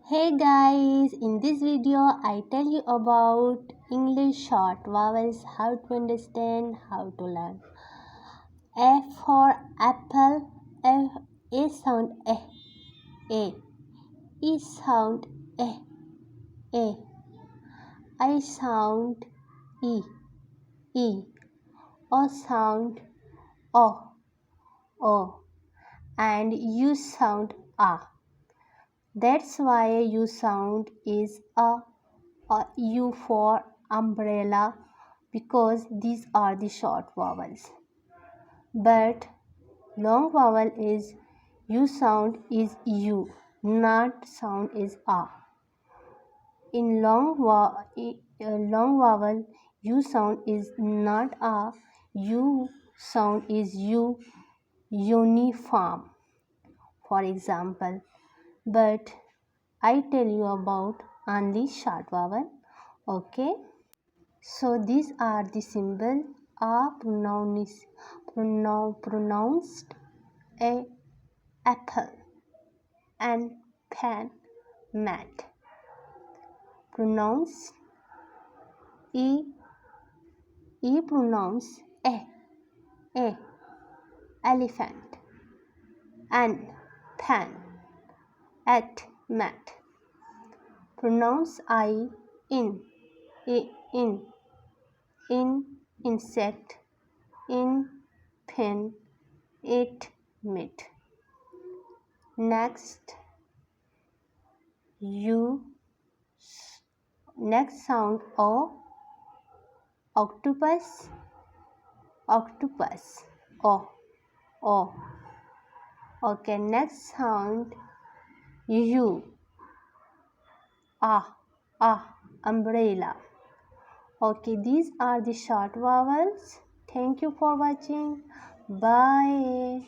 Hey guys, in this video I tell you about English short vowels, how to understand, how to learn. A for apple, A sound A, E sound A, I sound E, O sound O, and U sound A. That's why U sound is a U for umbrella because these are the short vowels. But long vowel is U sound is U, not sound is A. In long vowel, U sound is not A, U sound is U, uniform. For example, but I tell you about only short vowel. Okay, so these are the symbol are pronounced a apple and pen mat. Pronounce e pronounce a elephant and pen at mat. Pronounce I in in insect in pen it meat. Next you next sound o octopus o. Okay, next sound u umbrella. Okay, these are the short vowels. Thank you for watching. Bye.